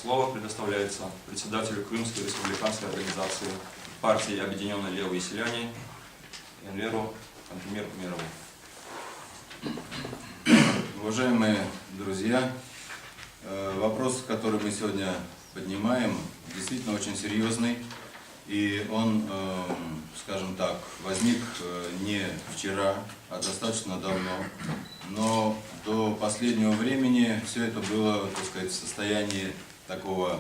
Слово предоставляется председателю Крымской республиканской организации партии «Объединенные левые селяне» Энверу Кантемиру Мирову. Уважаемые друзья, вопрос, который мы сегодня поднимаем, действительно очень серьезный. И он, скажем так, возник не вчера, а достаточно давно. Но до последнего времени все это было, так сказать, в состоянии такого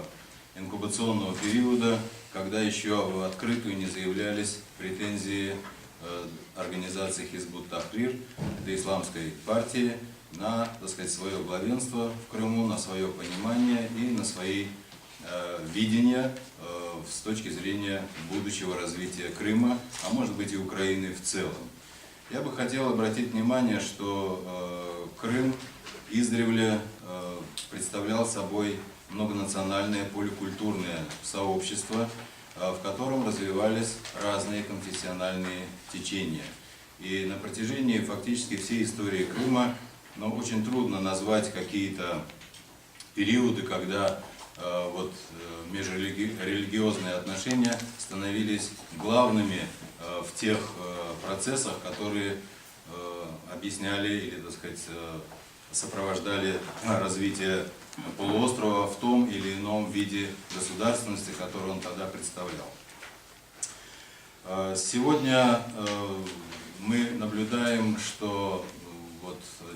инкубационного периода, когда еще в открытую не заявлялись претензии организации Хизб ут-Тахрир, это исламской партии, на, так сказать, свое главенство в Крыму, на свое понимание и на свои видения с точки зрения будущего развития Крыма, а может быть и Украины в целом. Я бы хотел обратить внимание, что Крым издревле представлял собой многонациональное поликультурное сообщество, в котором развивались разные конфессиональные течения. И на протяжении фактически всей истории Крыма очень трудно назвать какие-то периоды, когда межрелигиозные отношения становились главными в тех процессах, которые объясняли или, так сказать, сопровождали развитие полуострова в том или ином виде государственности, который он тогда представлял. Сегодня мы наблюдаем, что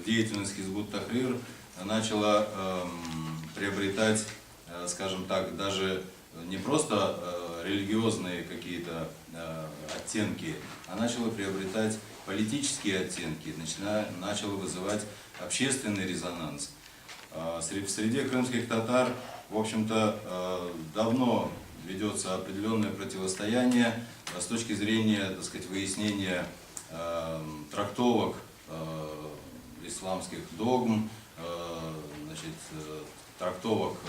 деятельность Хизб ут-Тахрир начала приобретать, скажем так, даже не просто религиозные какие-то оттенки, а начала приобретать политические оттенки, начала вызывать общественный резонанс. В среде крымских татар, в общем-то, давно ведется определенное противостояние с точки зрения, так сказать, выяснения трактовок исламских догм, трактовок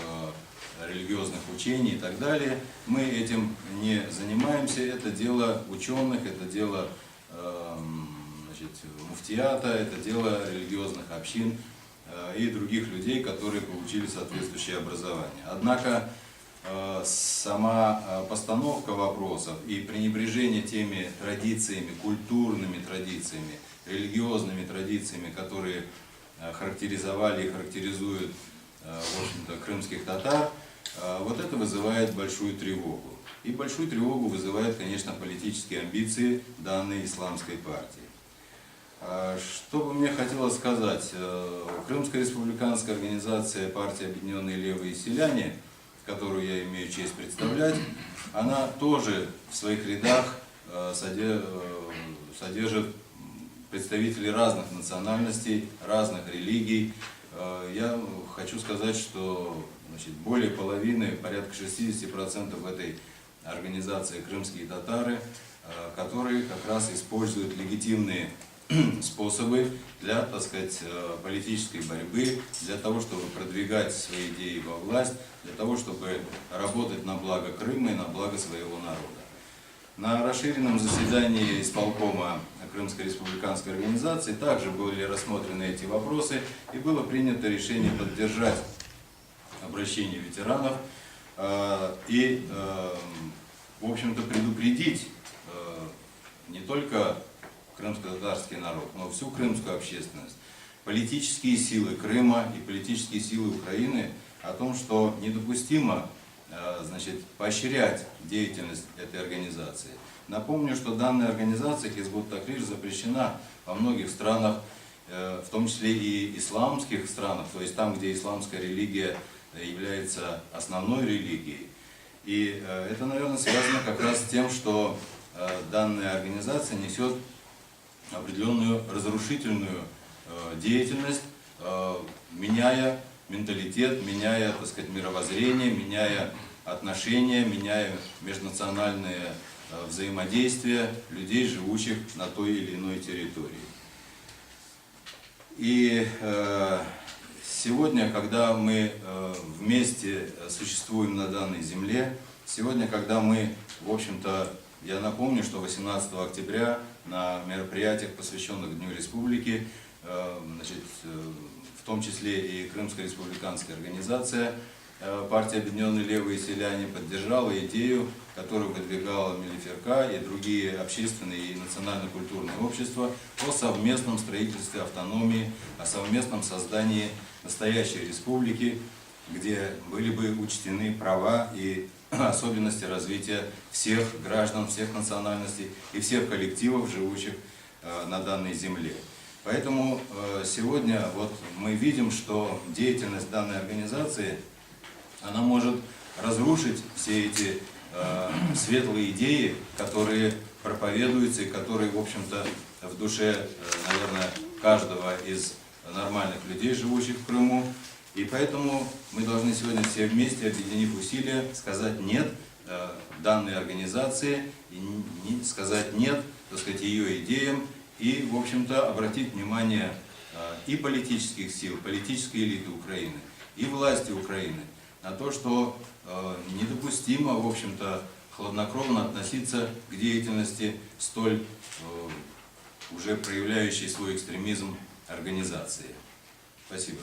религиозных учений и так далее. Мы этим не занимаемся, это дело ученых, это дело муфтията, это дело религиозных общин и других людей, которые получили соответствующее образование. Однако сама постановка вопросов и пренебрежение теми традициями, культурными традициями, религиозными традициями, которые характеризовали и характеризуют, в общем-то, крымских татар, вот это вызывает большую тревогу. И большую тревогу вызывают, конечно, политические амбиции данной исламской партии. Что бы мне хотелось сказать, Крымская республиканская организация партии «Объединенные левые селяне», которую я имею честь представлять, она тоже в своих рядах содержит представителей разных национальностей, разных религий. Я хочу сказать, что более половины, порядка 60% в этой организации крымские татары, которые как раз используют легитимные способы для, так сказать, политической борьбы, для того, чтобы продвигать свои идеи во власть, для того, чтобы работать на благо Крыма и на благо своего народа. На расширенном заседании исполкома Крымской республиканской организации также были рассмотрены эти вопросы, и было принято решение поддержать обращение ветеранов и, в общем-то, предупредить не только крымско-татарский народ, но всю крымскую общественность, политические силы Крыма и политические силы Украины о том, что недопустимо поощрять деятельность этой организации. Напомню, что данная организация Хизб ут-Тахрир запрещена во многих странах, в том числе и исламских странах, то есть там, где исламская религия является основной религией. И это, наверное, связано как раз с тем, что данная организация несет определенную разрушительную деятельность, меняя менталитет, меняя, так сказать, мировоззрение, меняя отношения, меняя межнациональные взаимодействия людей, живущих на той или иной территории. И сегодня, когда мы вместе существуем на данной земле, сегодня, когда мы, в общем-то, я напомню, что 18 октября на мероприятиях, посвященных Дню Республики, в том числе и Крымская республиканская организация партия «Объединенные левые селяне» поддержала идею, которую выдвигала Мелиферка и другие общественные и национально-культурные общества о совместном строительстве автономии, о совместном создании настоящей республики, где были бы учтены права и особенности развития всех граждан, всех национальностей и всех коллективов, живущих на данной земле. Поэтому сегодня вот мы видим, что деятельность данной организации, она может разрушить все эти светлые идеи, которые проповедуются и которые, в общем-то, в душе, наверное, каждого из нормальных людей, живущих в Крыму. И поэтому мы должны сегодня все вместе, объединив усилия, сказать «нет» данной организации, и сказать «нет», так сказать, ее идеям, и, в общем-то, обратить внимание и политических сил, политической элиты Украины, и власти Украины на то, что недопустимо, в общем-то, хладнокровно относиться к деятельности столь уже проявляющей свой экстремизм организации. Спасибо.